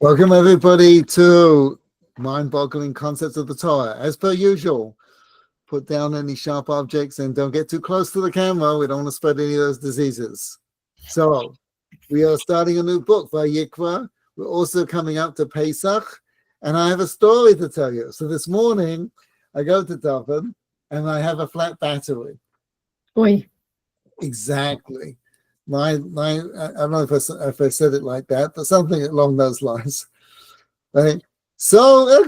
Welcome everybody to Mind-Boggling Concepts of the Torah. As per usual, put down any sharp objects and don't get too close to the camera. We don't want to spread any of those diseases. So we are starting a new book, Vayikra. We're also coming up to Pesach, and I have a story to tell you. So this morning, I go to Dublin, and I have a flat battery. Oi. Exactly. I don't know if I said it like that, but something along those lines. Right. So I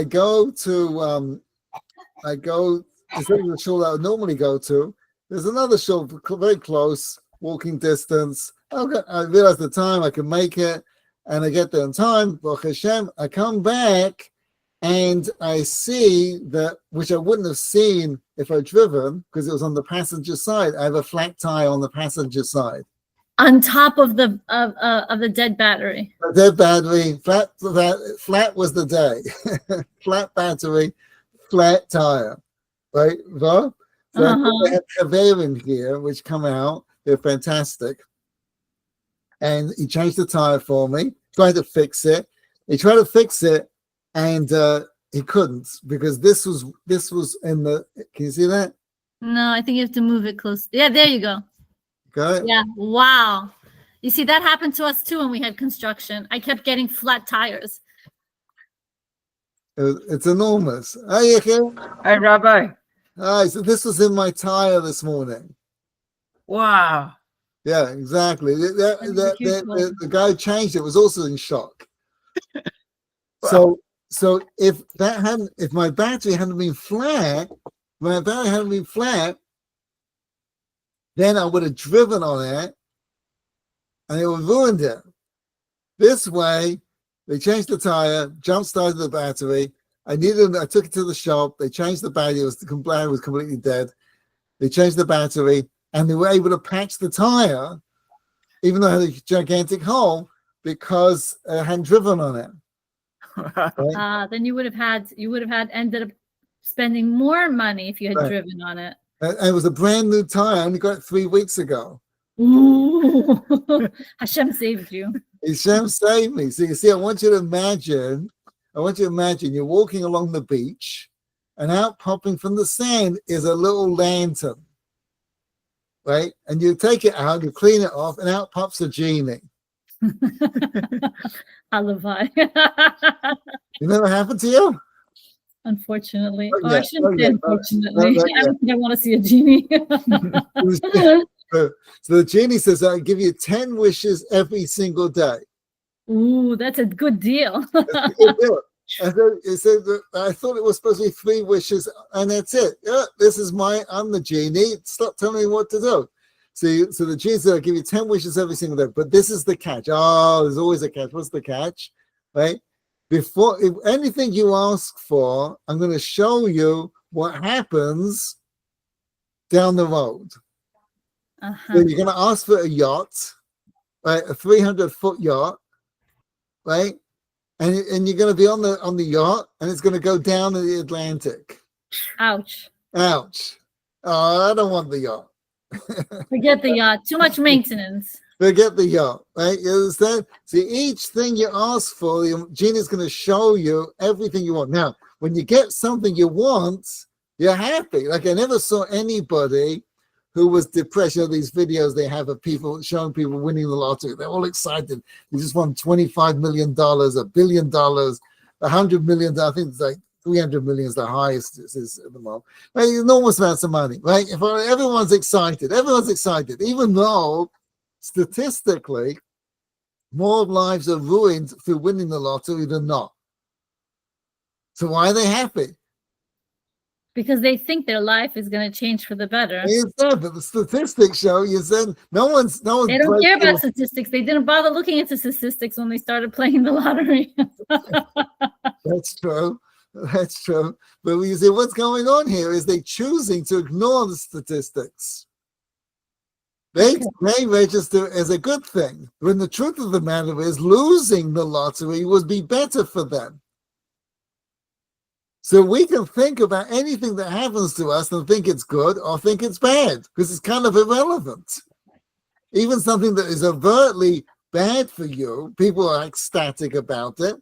go to instead of the shul I would normally go to, there's another shul very close, walking distance. Okay, I realize the time I can make it, and I get there in time. Baruch Hashem, I come back and I see that, which I wouldn't have seen if I'd driven, because it was on the passenger side. I have a flat tire on the passenger side. On top of the dead battery. A dead battery, flat was the day. Flat battery, flat tire. Right? So I have Kavering here, which come out. They're fantastic. And he changed the tire for me, tried to fix it. He tried to fix it, and he couldn't, because this was in the, can you see that? No, I think you have to move it close. Yeah, there you go. Okay. Yeah, wow. You see, that happened to us too when we had construction. I kept getting flat tires. It's enormous. Hi, Hi, Rabbi. Hi, so this was in my tire this morning. Wow. Yeah, exactly. The guy who changed it was also in shock. Wow. So if my battery hadn't been flat, then I would have driven on it, and it would have ruined it. This way, they changed the tire, jump-started the battery. I took it to the shop. They changed the battery. It was completely dead. They changed the battery, and they were able to patch the tire, even though it had a gigantic hole, because I hadn't driven on it. Right? Then you would have ended up spending more money if you had driven on it. And it was a brand new tire. I only got it 3 weeks ago. Ooh. Hashem saved you. Hashem saved me. So you see, I want you to imagine you're walking along the beach, and out popping from the sand is a little lantern, right? And you take it out, you clean it off, and out pops a genie. Alibi. You never happened to you? Unfortunately. Oh, I yeah. shouldn't say unfortunately. Yeah. I don't think I want to see a genie. So the genie says, I'll give you 10 wishes every single day. Ooh, that's a good deal. That's a good deal. And so it said that I thought it was supposed to be 3 wishes, and that's it. Yeah, I'm the genie. Stop telling me what to do. So the genie said, I'll give you 10 wishes every single day. But this is the catch. Oh, there's always a catch. What's the catch? Right? If anything you ask for, I'm going to show you what happens down the road. So you're going to ask for a yacht, right? A 300-foot yacht, right? And you're going to be on the yacht, and it's going to go down in the Atlantic. Ouch. Oh, I don't want the yacht. Forget the yacht. Too much maintenance. Forget the yacht, right? You understand? See, each thing you ask for, the genie's going to show you everything you want. Now, when you get something you want, you're happy. Like, I never saw anybody who was depressed. You know, these videos they have of people showing people winning the lottery. They're all excited. They just won $25 million, $1 billion, $100 million. I think it's like 300 million is the highest is at the moment. Right? Enormous amounts of money, right? Everyone's excited, even though statistically more lives are ruined through winning the lottery than not. So why are they happy? Because they think their life is going to change for the better. But the statistics show you said no one's. They don't care about statistics. They didn't bother looking into statistics when they started playing the lottery. That's true. But you see, what's going on here is they choosing to ignore the statistics. They register as a good thing, when the truth of the matter is losing the lottery would be better for them. So we can think about anything that happens to us and think it's good or think it's bad, because it's kind of irrelevant. Even something that is overtly bad for you, people are ecstatic about it.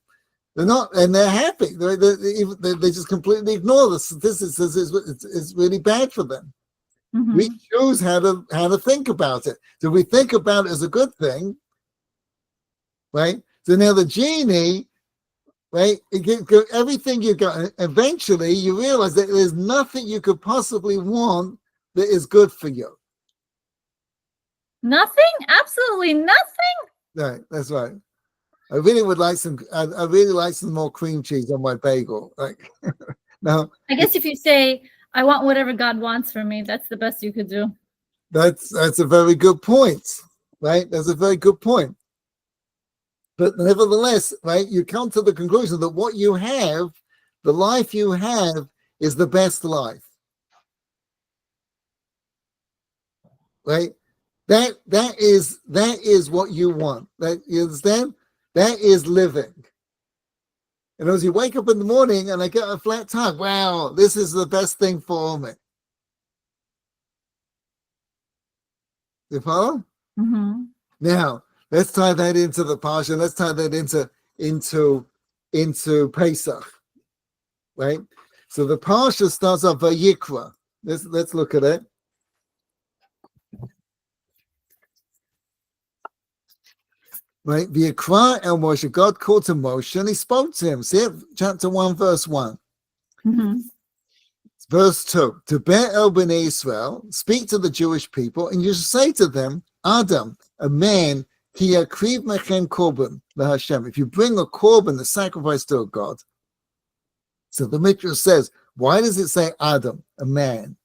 They're not, and they're happy. They just completely ignore the statistics. It's really bad for them. Mhm. We choose how to think about it. Do we think about it as a good thing? Right? So now the genie, right? Everything you got, eventually you realize that there's nothing you could possibly want that is good for you. Nothing? Absolutely nothing? Right, that's right. I really would like some. I really like some more cream cheese on my bagel. Like, no, I guess if you say, I want whatever God wants for me, that's the best you could do. that's a very good point, right? That's a very good point. But nevertheless, right, you come to the conclusion that what you have, the life you have, is the best life. Right? That is what you want. That, you understand? That is living. And as you wake up in the morning and I get a flat tire, wow, this is the best thing for me. You follow? Mm-hmm. Now, let's tie that into the Parsha. Let's tie that into Pesach. Right? So the Parsha starts off Vayikra. Let's look at it. Right? Vayikra el Moshe. God called to Moshe and he spoke to him. See it? Chapter 1, verse 1. Mm-hmm. Verse 2. To bear el b'nei Israel, speak to the Jewish people, and you should say to them, Adam, a man, ki yakriv mechem korban laHashem. If you bring a korban, the sacrifice to a God. So the Midrash says, why does it say Adam, a man?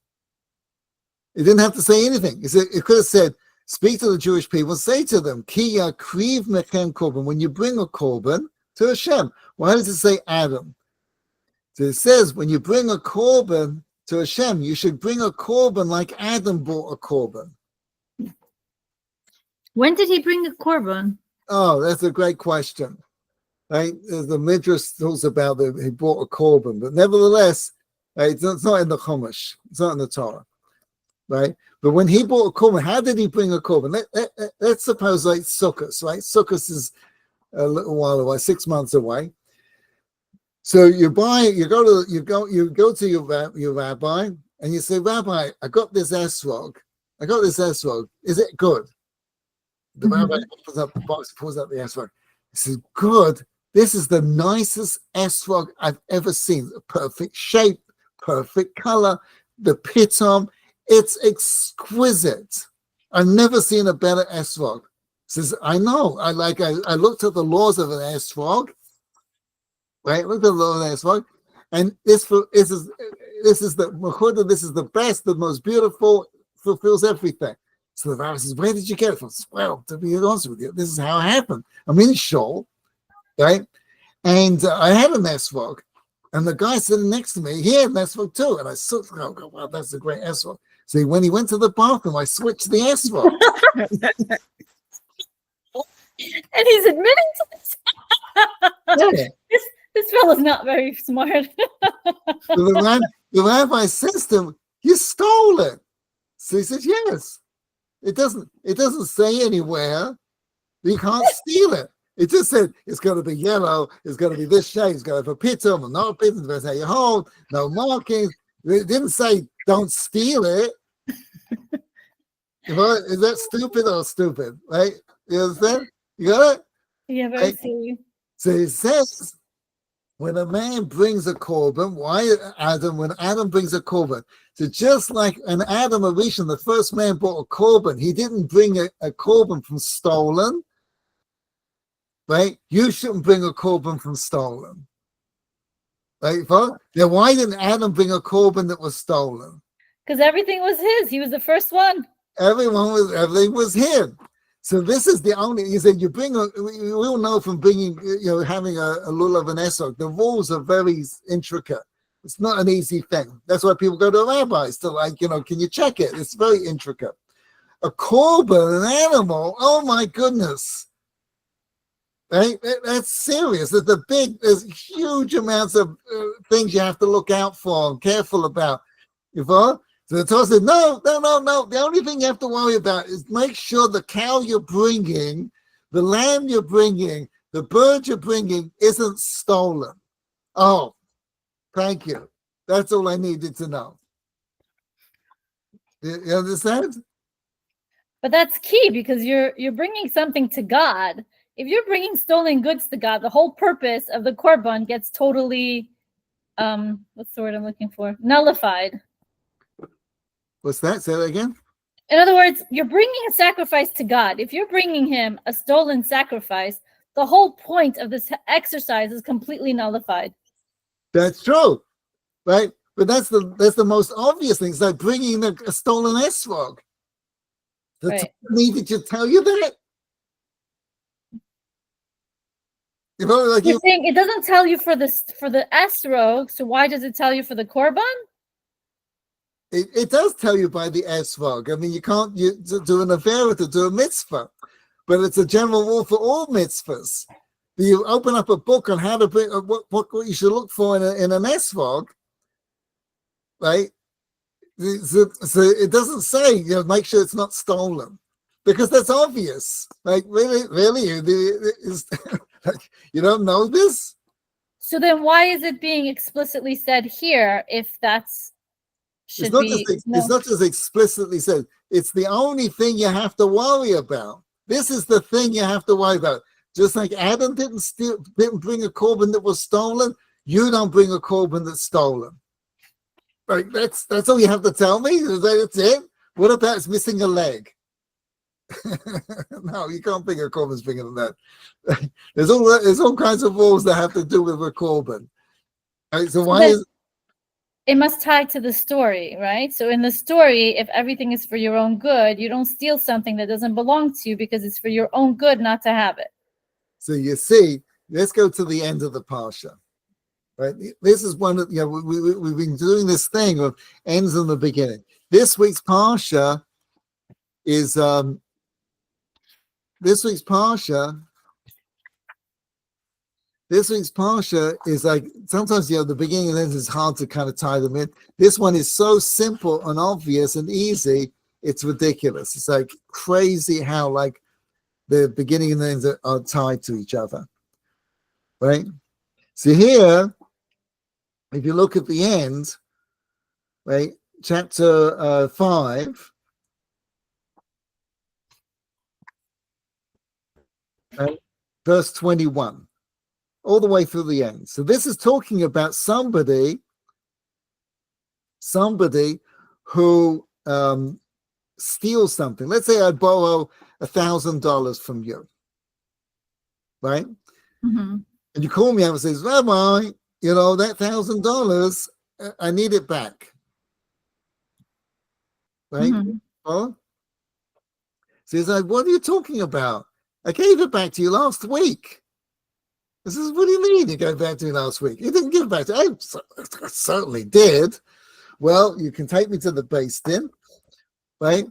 It didn't have to say anything. It could have said, speak to the Jewish people, say to them, Ki yakriv mechem korban. When you bring a korban to Hashem, why does it say Adam? So it says, when you bring a korban to Hashem, you should bring a korban like Adam brought a korban. When did he bring the korban? Oh, that's a great question. Right? The Midrash talks about that he brought a korban, but nevertheless, right, it's not in the Chumash. It's not in the Torah. Right? But when he brought a korban, how did he bring a korban? Let's suppose like Sukkot, right? Sukkot is a little while away, 6 months away. So you go to your rabbi and you say, Rabbi, I got this esrog. Is it good? The rabbi opens up the box, pulls out the esrog. He says, good. This is the nicest esrog I've ever seen. Perfect shape, perfect color, the pitom. It's exquisite. I've never seen a better esrog. Says, I know. I looked at the laws of an esrog. Right, look at the law of the esrog, and this is the best, the most beautiful, fulfills everything. So the rabbi says, where did you get it from? Well, to be honest with you, this is how it happened. I'm in Shul, right? And I had an esrog, and the guy sitting next to me, he had an esrog too. And I said, oh, wow, that's a great esrog. So when he went to the bathroom, I switched the esrog. And he's admitting to this. Yeah. This fellow's not very smart. So the rabbi says to him, you stole it. So he says, yes. It doesn't say anywhere you can't steal it. It just said it's going to be yellow, it's going to be this shape, it's going to have a pitum, or not a pitum, that's how you hold, no markings. It didn't say don't steal it. Is that stupid or stupid? Right? You understand? You got it? Yeah, very silly. So it says, when a man brings a korban, when Adam brings a korban, so just like an Adam Arishon, the first man brought a korban, he didn't bring a korban from stolen, right? You shouldn't bring a korban from stolen, right? Now, why didn't Adam bring a korban that was stolen? Because everything was his. He was the first one. Everything was him. So this is the only, he said, we all know from bringing, having a lulav and esrog, the rules are very intricate. It's not an easy thing. That's why people go to rabbis to can you check it? It's very intricate. A korban, an animal, oh my goodness. Right? That's serious. There's huge amounts of things you have to look out for and careful about. So the Torah said, no. The only thing you have to worry about is make sure the cow you're bringing the lamb you're bringing, the bird you're bringing isn't stolen. Oh, thank you. That's all I needed to know. You understand? But that's key because you're bringing something to God. If you're bringing stolen goods to God, the whole purpose of the korban gets totally, what's the word I'm looking for? Nullified. What's that? Say that again. In other words, you're bringing a sacrifice to God. If you're bringing him a stolen sacrifice, the whole point of this exercise is completely nullified. That's true, right? But that's the most obvious thing. It's like bringing a stolen esrog. Right. Needed to tell you that? You know, like You're saying it doesn't tell you for the esrog, so why does it tell you for the korban? It does tell you by the esrog. I mean, you can't do an avera to do a mitzvah, but it's a general rule for all mitzvahs. You open up a book on how to bring what you should look for in an esrog, right? So it doesn't say, make sure it's not stolen, because that's obvious. Like, really, you don't know this? So then why is it being explicitly said here if that's It's not just explicitly said. It's the only thing you have to worry about. This is the thing you have to worry about. Just like Adam didn't bring a korban that was stolen, you don't bring a korban that's stolen. Right? That's all you have to tell me? That's it? What about it's missing a leg? No, you can't bring a korban that's bigger than that. There's all kinds of rules that have to do with a korban. Right, so why is it must tie to the story, right? So in the story, if everything is for your own good, you don't steal something that doesn't belong to you because it's for your own good not to have it. So you see, let's go to the end of the parsha. Right? This is one of we've been doing this thing of ends in the beginning. This week's parsha is like sometimes the beginning and end is hard to kind of tie them in. This one is so simple and obvious and easy, it's ridiculous. It's like crazy how like the beginning and the end are tied to each other. Right? So here, if you look at the end, right, chapter 5, right, verse 21, all the way through the end. So this is talking about somebody who steals something. Let's say I borrow $1,000 from you, right? Mm-hmm. And you call me up and says, Rabbi, that $1,000, I need it back. Right? Mm-hmm. Oh? So he's like, what are you talking about? I gave it back to you last week. I says, what do you mean you gave it back to me last week? You didn't give it back to me. I certainly did. Well, you can take me to the Beis Din, right?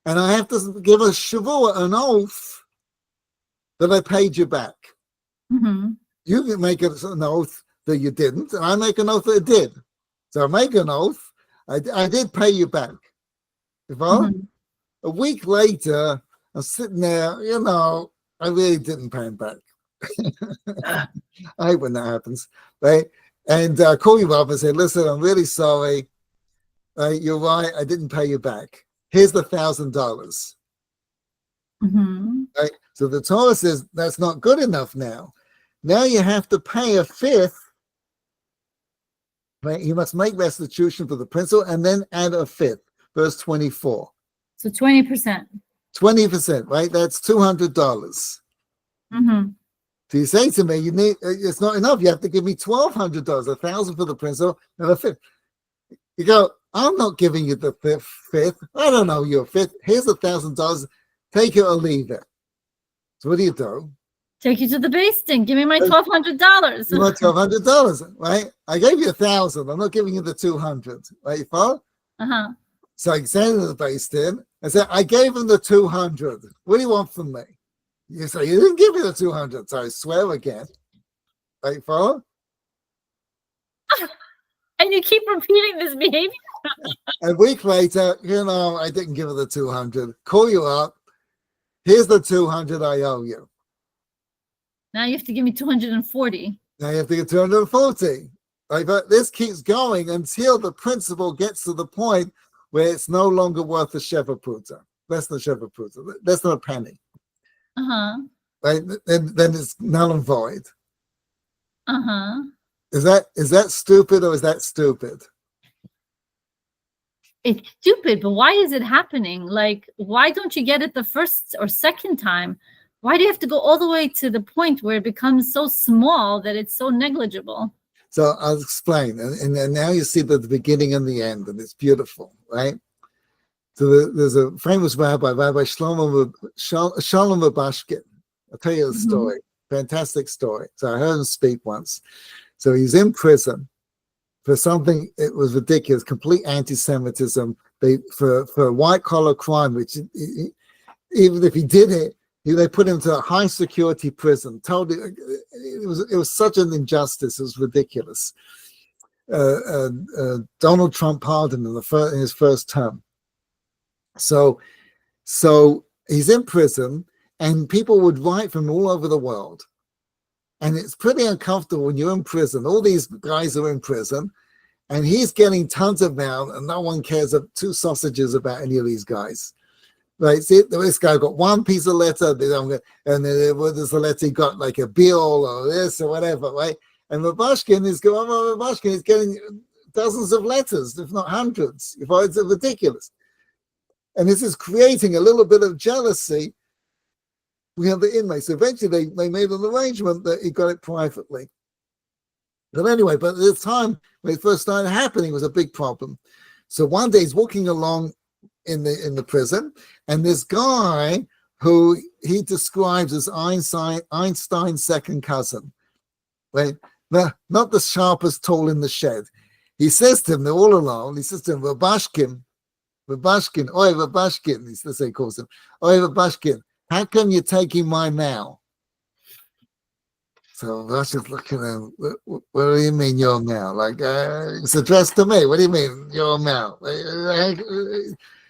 And I have to give a shavua, an oath, that I paid you back. Mm-hmm. You can make an oath that you didn't, and I make an oath that it did. So I make an oath. I did pay you back. A week later, I'm sitting there, I really didn't pay him back. I hate when that happens, right? And call you up and say, listen, I'm really sorry. You're right, I didn't pay you back. Here's the $1,000. Right? So the Torah says that's not good enough now. Now you have to pay a fifth. Right? You must make restitution for the principal and then add a fifth. Verse 24. So 20%. 20%, right? That's $200. Mm-hmm. So you say to me, it's not enough. You have to give me $1,200, $1,000 for the principal and a fifth. You go, I'm not giving you the fifth. I don't know your fifth. Here's $1,000. Take it or leave it. So what do? Take you to the Beis Din. Give me my $1,200. You want $1,200, right? I gave you $1,000. I'm not giving you the $200. Right, you follow? Uh-huh. So I sent to the Beis Din. I said, I gave him the $200. What do you want from me? You say, you didn't give me the $200. So I swear again. Right, you follow? And you keep repeating this behavior? A week later, I didn't give her the $200. Call you up. Here's the $200 I owe you. Now you have to give me 240. Now you have to get 240. Right? But this keeps going until the principle gets to the point where it's no longer worth a sheva pruta. Less than a sheva pruta. Less than a penny. Uh-huh. Right? Then it's null and void. Uh-huh. Is that stupid or is that stupid? It's stupid, but why is it happening? Like, why don't you get it the first or second time? Why do you have to go all the way to the point where it becomes so small that it's so negligible? So I'll explain. And now you see the beginning and the end, and it's beautiful, right? So there's a famous rabbi, Rabbi Shalom Abashkin. I'll tell you the story. Fantastic story. So I heard him speak once. So he's in prison for something, it was ridiculous, complete anti-Semitism. For a white-collar crime, which even if he did it, they put him to a high-security prison. Totally, it was such an injustice. It was ridiculous. Donald Trump pardoned him in his first term. So he's in prison, and people would write from all over the world. And it's pretty uncomfortable when you're in prison. All these guys are in prison, and he's getting tons of mail, and no one cares of two sausages about any of these guys. Right? See, this guy got one piece of letter, and then there's a letter he got like a bill or this or whatever, right? And Babashkin is getting dozens of letters, if not hundreds. It's ridiculous. And this is creating a little bit of jealousy. We have the inmates. Eventually, they made an arrangement that he got it privately. But anyway, but at the time when it first started happening, it was a big problem. So one day he's walking along in the prison, and this guy who he describes as Einstein's second cousin, right? Not the sharpest tool in the shed. He says to him, they're all alone. He says to him, Babashkin, oy Babashkin. That's what he calls him. Oy Babashkin. How come you're taking my mail? So Russia's looking at him. What do you mean your mail? Like, it's addressed to me. What do you mean your mail?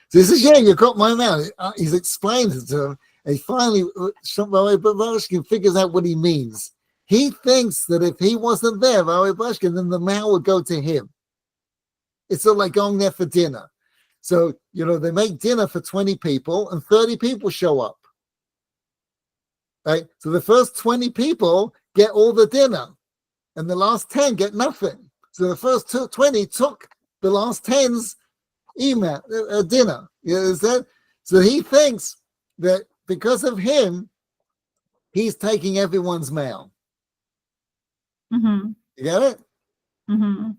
So he says, yeah, you got my mail. He's explained it to him. And he finally, Babashkin figures out what he means. He thinks that if he wasn't there, Babashkin, then the mail would go to him. It's sort of like going there for dinner. So, they make dinner for 20 people and 30 people show up. Right? So the first 20 people get all the dinner and the last 10 get nothing. So the first 20 took the last 10's dinner. You understand? So he thinks that because of him, he's taking everyone's mail. Mm-hmm. You get it? Mm-hmm.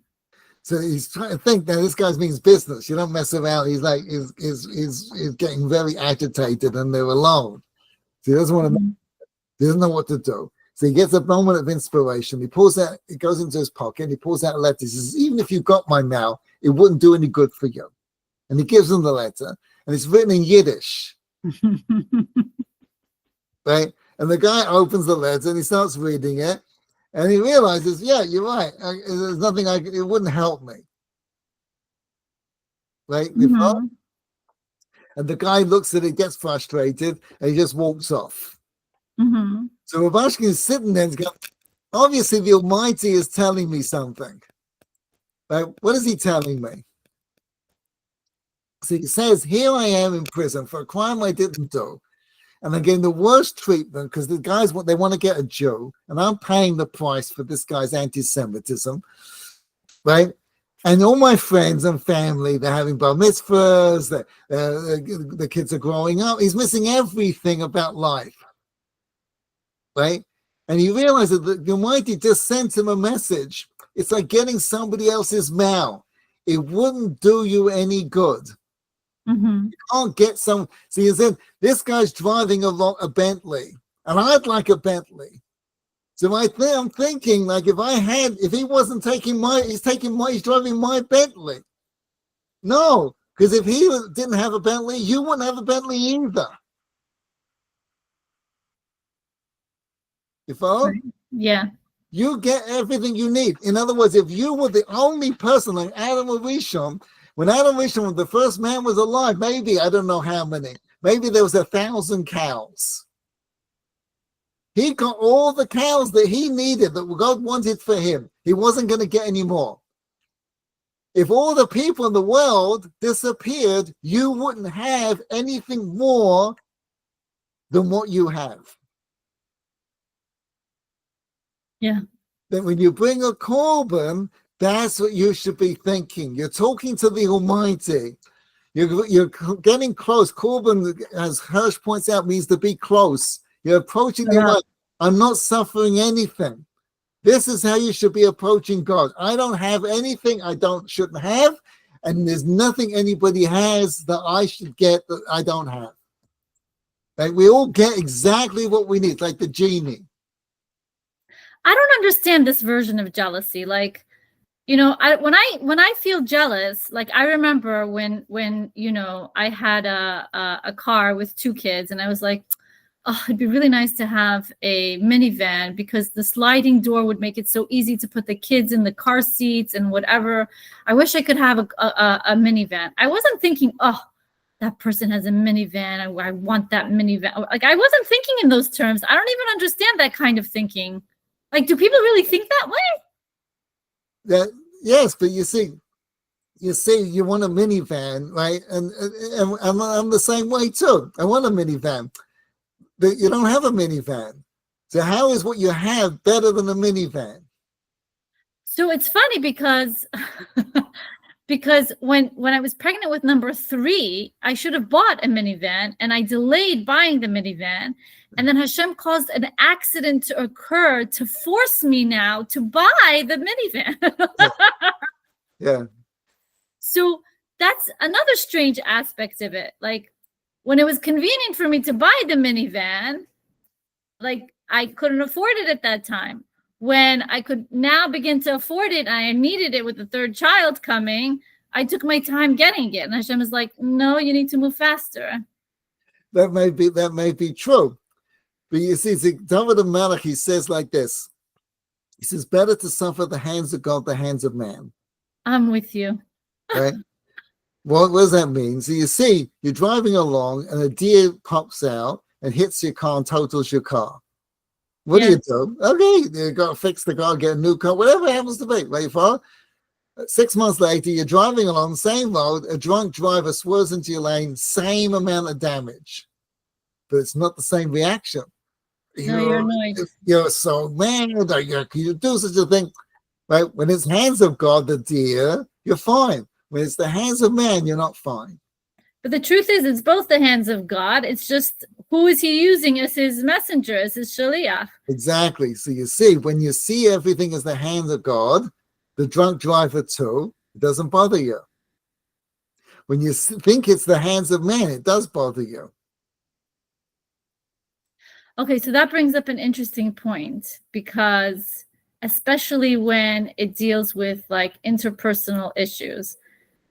So he's trying to think that this guy means business. You don't mess around. He's like, he's getting very agitated and they're alone. So he doesn't want to. He doesn't know what to do. So he gets a moment of inspiration. He goes into his pocket, he pulls out a letter. He says, even if you got my mail, it wouldn't do any good for you. And he gives him the letter, and it's written in Yiddish. Right? And the guy opens the letter, and he starts reading it, and he realizes, yeah, you're right. There's nothing it wouldn't help me. Right? Mm-hmm. And the guy looks at it, gets frustrated, and he just walks off. Mm-hmm. So Babashkin is sitting there and going, obviously the Almighty is telling me something. Right? What is he telling me? So he says, here I am in prison for a crime I didn't do. And I'm getting the worst treatment because the guys, they want to get a Jew. And I'm paying the price for this guy's anti-Semitism. Right? And all my friends and family, they're having bar mitzvahs, the kids are growing up. He's missing everything about life. Right? And he realizes that the Almighty just sent him a message. It's like getting somebody else's mail. It wouldn't do you any good. Mm-hmm. You can't get some. See, he said, this guy's driving a Bentley, and I'd like a Bentley. So I'm thinking, like, if he wasn't taking he's driving my Bentley. No, because if he didn't have a Bentley, you wouldn't have a Bentley either. You follow? Yeah. You get everything you need. In other words, if you were the only person like Adam Rishon, when Adam Rishon, the first man, was alive, maybe, I don't know how many, maybe there was 1,000 cows. He got all the cows that he needed, that God wanted for him. He wasn't going to get any more. If all the people in the world disappeared, you wouldn't have anything more than what you have. Yeah. Then when you bring a korban, that's what you should be thinking. You're talking to the Almighty. You're getting close. Korban, as Hirsch points out, means to be close. You're approaching the Almighty. I'm not suffering anything. This is how you should be approaching God. I don't have anything shouldn't have, and there's nothing anybody has that I should get that I don't have. Like, we all get exactly what we need, like the genie. I don't understand this version of jealousy. Like, when I feel jealous, like I remember when I had a car with 2 kids, and I was like, oh, it'd be really nice to have a minivan because the sliding door would make it so easy to put the kids in the car seats and whatever. I wish I could have a minivan. I wasn't thinking, oh, that person has a minivan. I want that minivan. Like, I wasn't thinking in those terms. I don't even understand that kind of thinking. Like, do people really think that way? Yes, but you see, you want a minivan, right? And I'm the same way too. I want a minivan. But you don't have a minivan. So how is what you have better than a minivan? So it's funny because because when I was pregnant with number 3, I should have bought a minivan, and I delayed buying the minivan. And then Hashem caused an accident to occur to force me now to buy the minivan. Yeah. So that's another strange aspect of it. Like, when it was convenient for me to buy the minivan, like, I couldn't afford it at that time. When I could now begin to afford it, and I needed it with the 3rd child coming, I took my time getting it. And Hashem is like, no, you need to move faster. That may be true. But you see, David HaMelech, he says like this. He says, better to suffer the hands of God, the hands of man. I'm with you. Right? What does that mean? So you see, you're driving along and a deer pops out and hits your car and totals your car. What do you do? Okay, you got to fix the car, get a new car, whatever it happens to be. Right, for 6 months later, you're driving along the same road, a drunk driver swerves into your lane, same amount of damage. But it's not the same reaction. You're annoyed. You're so mad, or you do such a thing. Right? When it's hands of God, the deer, you're fine. When it's the hands of man, you're not fine. But the truth is, it's both the hands of God. It's just, who is he using as his messenger, as his shaliach? Exactly. So you see, when you see everything as the hands of God, the drunk driver too, it doesn't bother you. When you think it's the hands of man, it does bother you. Okay, so that brings up an interesting point, because especially when it deals with like interpersonal issues.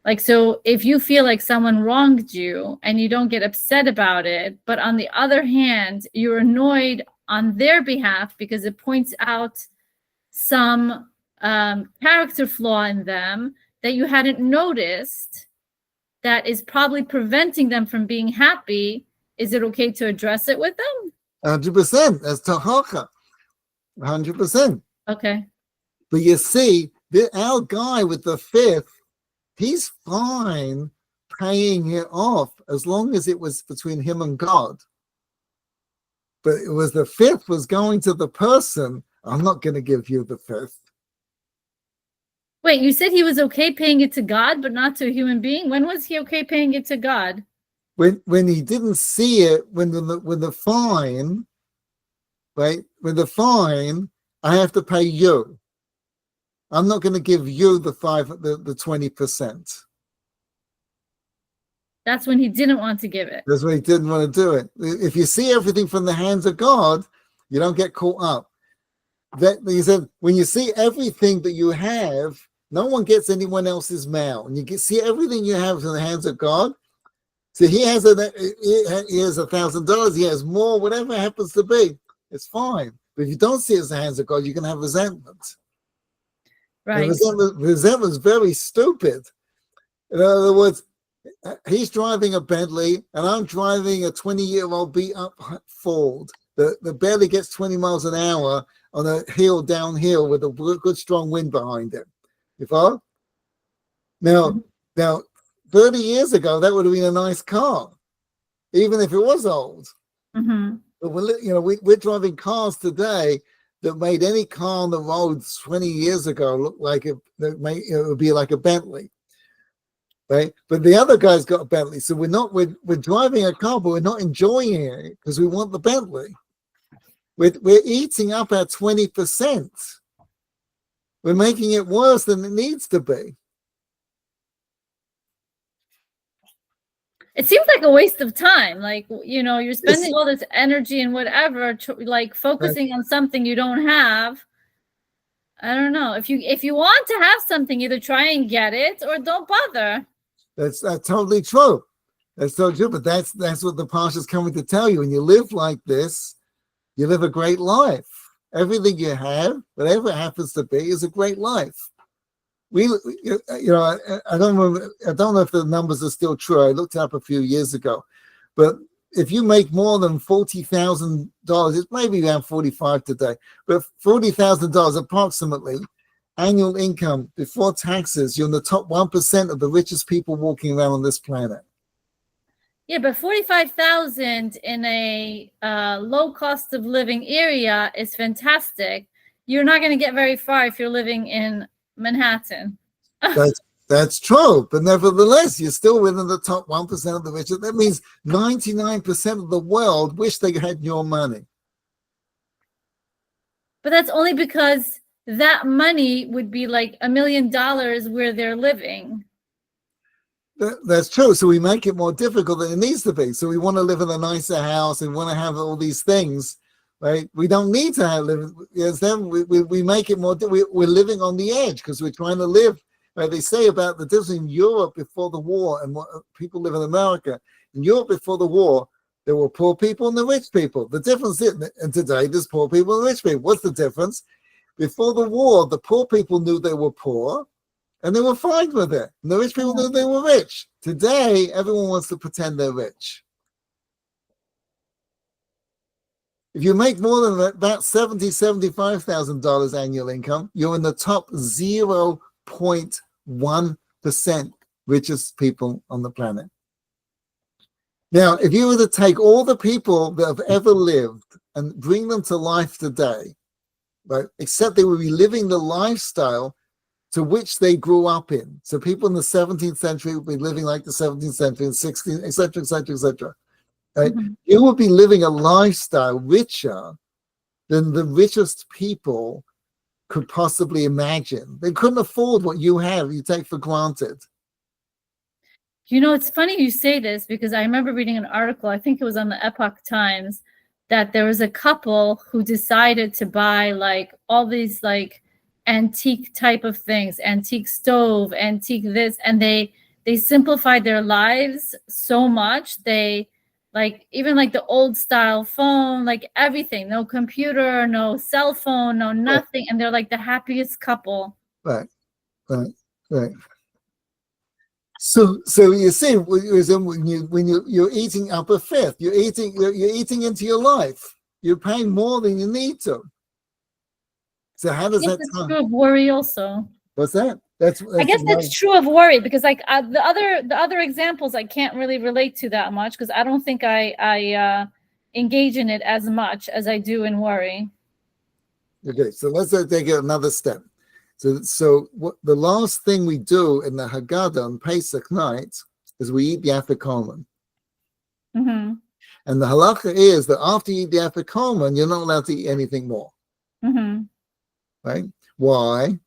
Like, so if you feel like someone wronged you and you don't get upset about it, but on the other hand, you're annoyed on their behalf because it points out some character flaw in them that you hadn't noticed that is probably preventing them from being happy, is it okay to address it with them? 100%. That's tahacha. 100%. Okay. But you see, our guy with the 5th, he's fine paying it off as long as it was between him and God. But it was the 5th was going to the person, I'm not going to give you the 5th. Wait, you said he was okay paying it to God, but not to a human being? When was he okay paying it to God? When he didn't see it, when the fine, right? With the fine, I have to pay you. I'm not going to give you the 20%. That's when he didn't want to give it. That's when he didn't want to do it. If you see everything from the hands of God, you don't get caught up. That he said, when you see everything that you have, no one gets anyone else's mail. And you see everything you have in the hands of God. So he has $1,000, he has more, whatever it happens to be, it's fine. But if you don't see it as the hands of God, you can have resentment. Right. Resentment is very stupid. In other words, he's driving a Bentley and I'm driving a 20-year-old beat up Ford. that barely gets 20 miles an hour on a hill downhill with a good strong wind behind it. You follow? Now 30 years ago, that would have been a nice car, even if it was old. Mm-hmm. But we're driving cars today that made any car on the road 20 years ago look like it would be like a Bentley, right? But the other guy's got a Bentley, so we're driving a car, but we're not enjoying it because we want the Bentley. We're eating up our 20%. We're making it worse than it needs to be. It seems like a waste of time. Like, you're spending all this energy and whatever, like focusing on something you don't have. I don't know. If you want to have something, either try and get it or don't bother. That's totally true. That's so true. But that's what the Parsha is coming to tell you. When you live like this, you live a great life. Everything you have, whatever it happens to be, is a great life. I don't know if the numbers are still true. I looked it up a few years ago, but if you make more than $40,000, it's maybe around 45 today, but $40,000 approximately annual income before taxes, you're in the top 1% of the richest people walking around on this planet. Yeah, but 45,000 in a low cost of living area is fantastic. You're not going to get very far if you're living in Manhattan. That's true, but nevertheless, you're still within the top 1% of the richest. That means 99% of the world wish they had your money. But that's only because that money would be like $1 million where they're living. That's true. So we make it more difficult than it needs to be. So we want to live in a nicer house and want to have all these things, right? We don't need to live. Yes, then we make it more. We're living on the edge because we're trying to live. Right? They say about the difference in Europe before the war and what people live in America. In Europe before the war, there were poor people and the rich people. The difference is, and today there's poor people and rich people. What's the difference? Before the war, the poor people knew they were poor, and they were fine with it. And the rich people knew they were rich. Today, everyone wants to pretend they're rich. If you make more than about $75,000 annual income, you're in the top 0.1% richest people on the planet. Now, if you were to take all the people that have ever lived and bring them to life today, right, except they would be living the lifestyle to which they grew up in. So people in the 17th century would be living like the 17th century and 16th, et cetera, et cetera, et cetera. Right? Mm-hmm. You would be living a lifestyle richer than the richest people could possibly imagine. They couldn't afford what you have, you take for granted. It's funny you say this because I remember reading an article, I think it was on the Epoch Times, that there was a couple who decided to buy like all these like antique type of things, antique stove, antique this, and they simplified their lives so much. They like even like the old style phone, like everything, no computer, no cell phone, no nothing, right. And they're like the happiest couple. Right. So you see, when you're eating up a fifth, you're eating into your life. You're paying more than you need to. So how does that? That's true of worry also. What's that? I guess that's true of worry because like the other examples I can't really relate to that much because I don't think I engage in it as much as I do in worry. Okay, so let's take it another step. So what the last thing we do in the Haggadah on Pesach night is we eat the Afikomen. Mm-hmm. And the halacha is that after you eat the Afikomen, you're not allowed to eat anything more. Mm-hmm. Right? Why?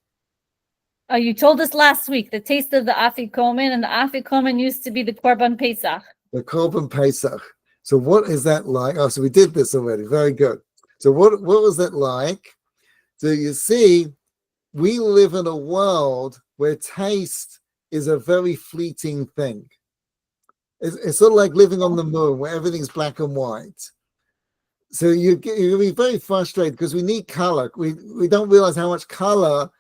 Oh, you told us last week the taste of the Afikomen, and the Afikomen used to be the Korban Pesach. The Korban Pesach. So what is that like? Oh, so we did this already. Very good. So what was that like? So you see, we live in a world where taste is a very fleeting thing. It's sort of like living on the moon where everything's black and white. So you'll be very frustrated because we need color. We don't realize how much color,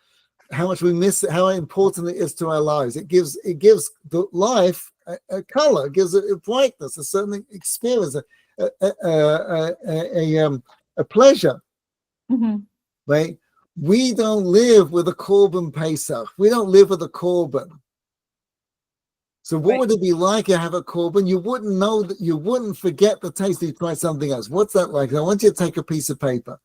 how much we miss it, how important it is to our lives. It gives the life a color, it gives it a brightness, a certain experience, a pleasure, Mhm. right? We don't live with a korban Pesach. We don't live with a korban. So what Right. would it be like to have a korban? You wouldn't know that, you wouldn't forget the taste if you try something else. What's that like? I want you to take a piece of paper.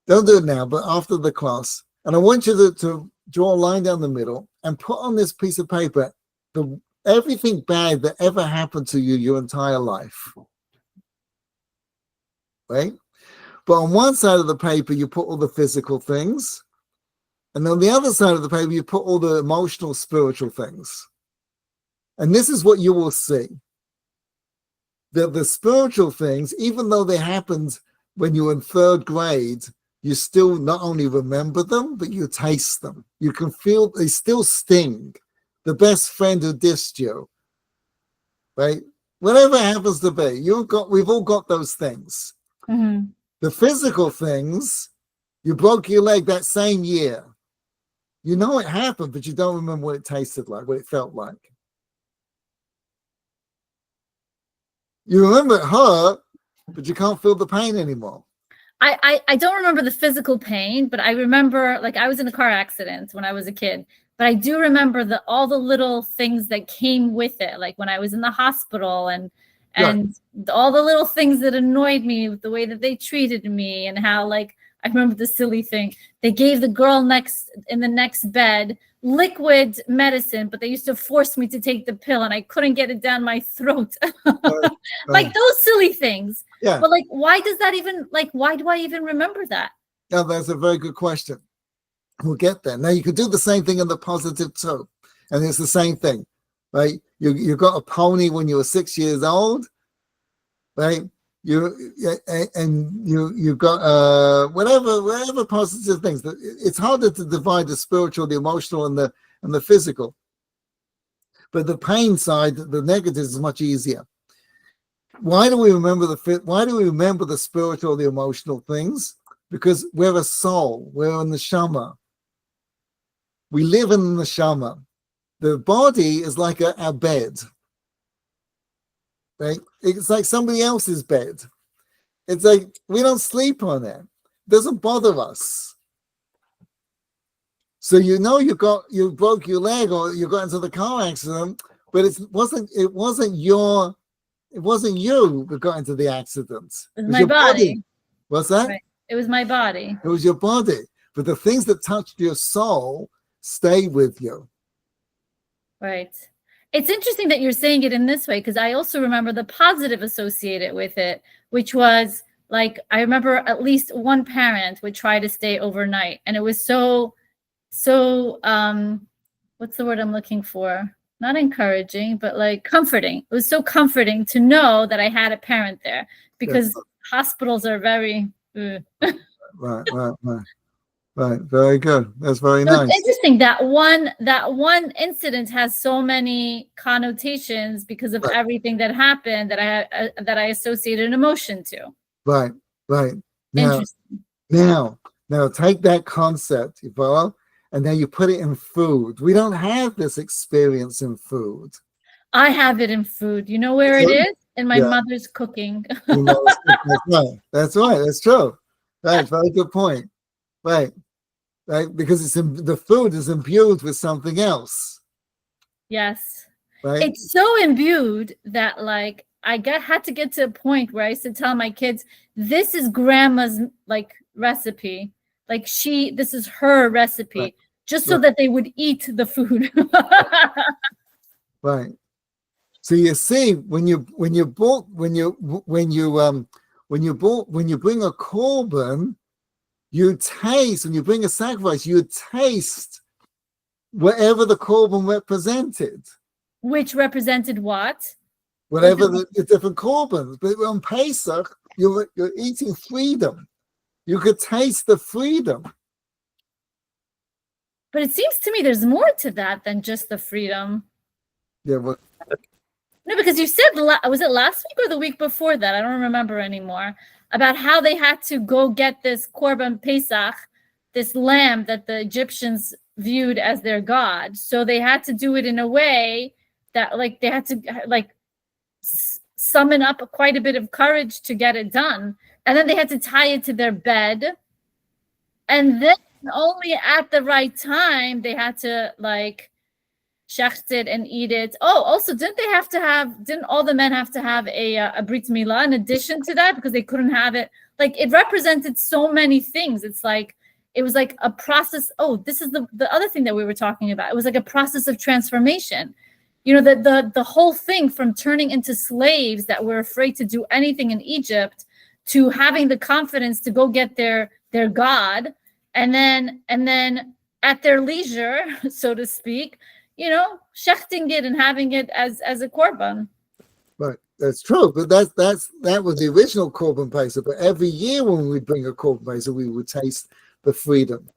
Don't do it now, but after the class. And I want you to draw a line down the middle and put on this piece of paper everything bad that ever happened to you your entire life. Right? But on one side of the paper, you put all the physical things. And on the other side of the paper, you put all the emotional, spiritual things. And this is what you will see. That the spiritual things, even though they happened when you were in third grade, you still not only remember them, but you taste them. You can feel they still sting. The best friend who dissed you, right? Whatever happens to be, we've all got those things. Mhm. The physical things, you broke your leg that same year. You know it happened, but you don't remember what it tasted like, what it felt like. You remember it hurt, but you can't feel the pain anymore. I don't remember the physical pain, but I remember, like, I was in a car accident when I was a kid, but I do remember all the little things that came with it, like when I was in the hospital and all the little things that annoyed me with the way that they treated me, and how, like, I remember the silly thing. They gave the girl in the next bed liquid medicine, but they used to force me to take the pill and I couldn't get it down my throat. Like those silly things. Yeah. But, like, why do I even remember that? Yeah, that's a very good question. We'll get there. Now you could do the same thing in the positive too. And it's the same thing, right? You got a pony when you were 6 years old, right? You got whatever positive things. It's harder to divide the spiritual, the emotional, and the physical. But the pain side, the negative, is much easier. Why do we remember the spiritual, the emotional things? Because we're a soul. We're in the neshama. We live in the neshama. The body is like a bed. Right? It's like somebody else's bed. It's like we don't sleep on it. It doesn't bother us. So you broke your leg or you got into the car accident, but it wasn't you that got into the accident. It was It was my your body. What's that? Right. It was my body. It was your body. But the things that touched your soul stay with you. Right. It's interesting that you're saying it in this way, because I also remember the positive associated with it, which was, like, I remember at least one parent would try to stay overnight, and it was so what's the word I'm looking for? Not encouraging, but, like, comforting. It was so comforting to know that I had a parent there, because hospitals are very Right. Very good. That's very nice. It's interesting that one incident has so many connotations because of everything that happened that I associate an emotion to. Right. Interesting. Now take that concept, you follow, and then you put it in food. We don't have this experience in food. I have it in food. You know where it is? In my mother's cooking. That's right. That's true. Right. Very good point. Right. Because the food is imbued with something else. Yes. Right. It's so imbued that, like, had to get to a point where I used to tell my kids, this is grandma's, like, recipe. Like, this is her recipe, just so that they would eat the food. Right. So you see, when you bring a korban, you taste, when you bring a sacrifice, you taste whatever the korban represented. Which represented what? Whatever the different korbans. But on Pesach, you're eating freedom. You could taste the freedom. But it seems to me there's more to that than just the freedom. Yeah. Well, no, because you said, was it last week or the week before that? I don't remember anymore. About how they had to go get this Korban Pesach, this lamb that the Egyptians viewed as their god. So they had to do it in a way that, like, they had to, like, summon up quite a bit of courage to get it done. And then they had to tie it to their bed. And then only at the right time, they had to like shecht it and eat it. Oh, also, didn't all the men have to have a brit milah in addition to that, because they couldn't have it? Like, it represented so many things. It was like a process. Oh, this is the other thing that we were talking about. It was like a process of transformation. You know, the whole thing from turning into slaves that were afraid to do anything in Egypt to having the confidence to go get their God, and then at their leisure, so to speak, you know, shechting it and having it as a korban. Right, that's true. But that was the original korban Pesach. But every year when we bring a korban Pesach, we would taste the freedom.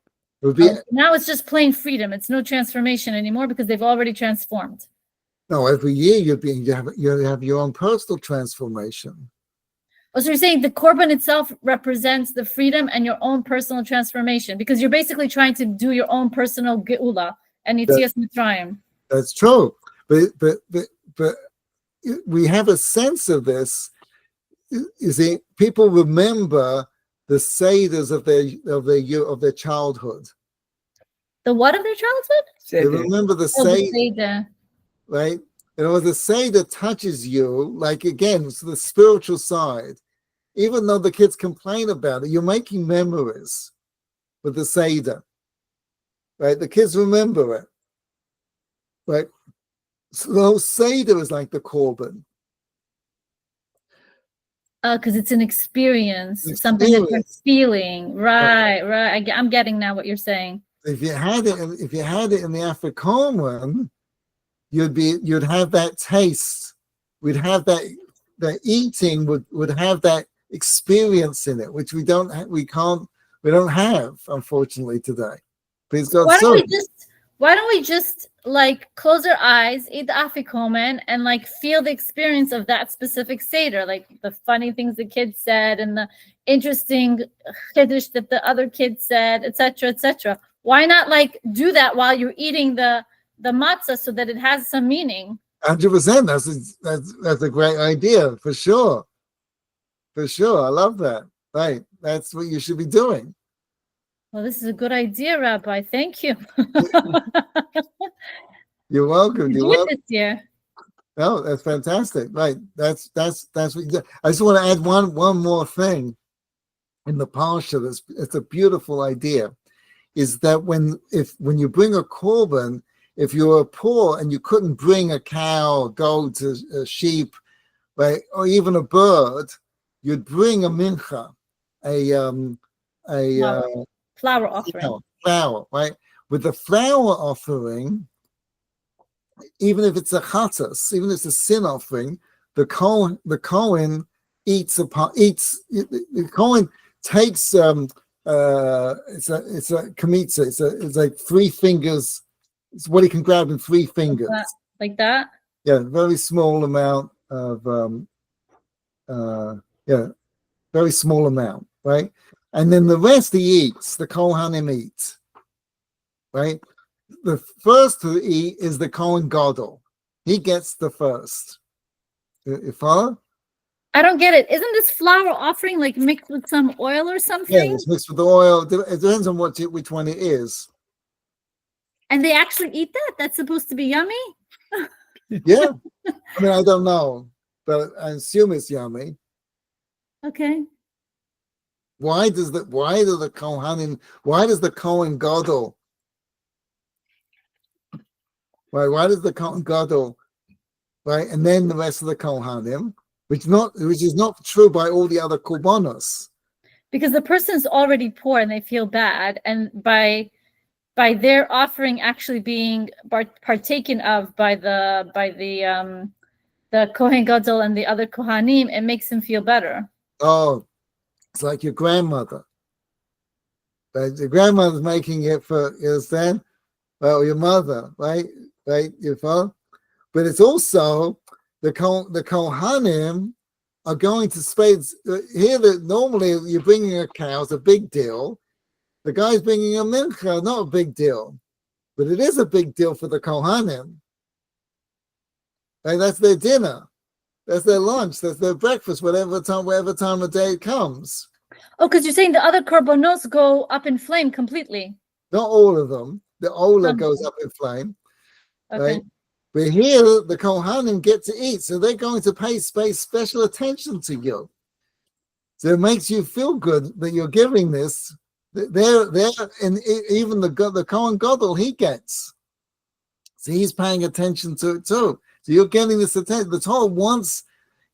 It would be, now it's just plain freedom. It's no transformation anymore because they've already transformed. no, every year you have your own personal transformation. Oh, so you're saying the korban itself represents the freedom and your own personal transformation, because you're basically trying to do your own personal geula and Yetzias Mitzrayim. That's true, but we have a sense of this. You see, people remember the seders of their childhood. The what of their childhood? They remember the seder. Seder. Right? And the Seder touches you, like, again, it's the spiritual side. Even though the kids complain about it, you're making memories with the Seder. Right? The kids remember it. Right? So Seder is like the korban. Because it's an experience, something that you're feeling. Right. I'm getting now what you're saying. If you had it in the Afikomen, you'd have that taste. We'd have that eating would have that experience in it, which we don't have, unfortunately, today. Please God. Why don't we just like close our eyes, eat the Afikomen, and like feel the experience of that specific Seder, like the funny things the kids said and the interesting chiddush that the other kids said, etc., etc. Why not like do that while you're eating the matzah so that it has some meaning? 100%. That's a great idea, for sure. For sure. I love that. Right. That's what you should be doing. Well, this is a good idea, Rabbi. Thank you. You're welcome. You're welcome. This year. No, that's fantastic. Right. That's what you do. I just want to add one more thing in the parsha. It's a beautiful idea. Is that when you bring a korban, if you were poor and you couldn't bring a cow, a goat, a sheep, right, or even a bird, you'd bring a mincha, a flower offering. Flower, right? With the flower offering, even if it's a chatas, even if it's a sin offering, the Kohen eats. The Kohen takes it's a kamitza. It's like 3 fingers. It's what he can grab in 3 fingers. Like that? Yeah, very small amount of very small amount, right? And then the rest he eats, the Kohanim eat. Right? The first to eat is the Kohen Gadol. He gets the first. You follow? I don't get it. Isn't this flour offering like mixed with some oil or something? Yeah, it's mixed with the oil. It depends on which one it is. And they actually eat that? That's supposed to be yummy? Yeah. I mean, I don't know, but I assume it's yummy. Okay. Why does the Kohen Gadol? Right? Why does the Kohen Gadol? Right, and then the rest of the Kohanim, which is not true by all the other korbanos. Because the person's already poor and they feel bad, and by their offering actually being partaken of by the Kohen Gadol and the other Kohanim, it makes them feel better. Oh, it's like your grandmother. Right? Your grandmother's making it for, you understand? Well, your mother, right? Right? You follow? But it's also the Kohanim are going to spades here. That normally you're bringing a cow, it's a big deal. The guy's bringing a mincha, not a big deal, but it is a big deal for the Kohanim. Right? That's their dinner. That's their lunch. That's their breakfast. Whatever time of day it comes. Oh, because you're saying the other korbanos go up in flame completely. Not all of them. The Ola Some of goes them. up in flame, Okay. right? But here, the Kohanim get to eat, so they're going to pay special attention to you. So it makes you feel good that you're giving this. They're and even the Kohen Gadol, he gets. So he's paying attention to it too. So you're getting this attention. The Torah wants,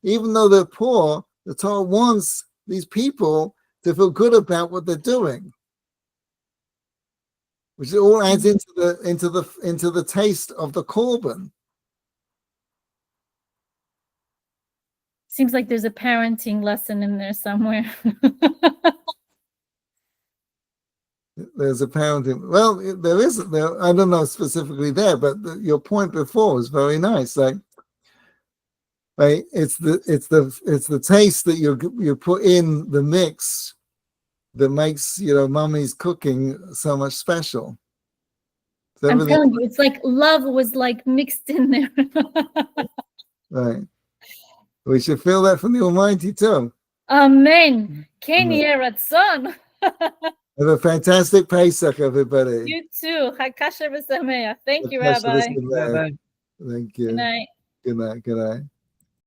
even though they're poor, the Torah wants these people to feel good about what they're doing, which all adds into the taste of the korban. Seems like there's a parenting lesson in there somewhere. There's a parenting. Well, there isn't there. I don't know specifically there, but your point before was very nice. Like, right, it's the taste that you put in the mix that makes mommy's cooking so much special. So I'm telling you, it's like love was like mixed in there. Right. We should feel that from the Almighty too. Amen. Ken yeh ratzon. Have a fantastic Pesach, everybody. You too. Hakasher v'sameach. Thank you, Hakasher Rabbi. v'sameach. Bye-bye. Thank you. Good night. Good night. Good night.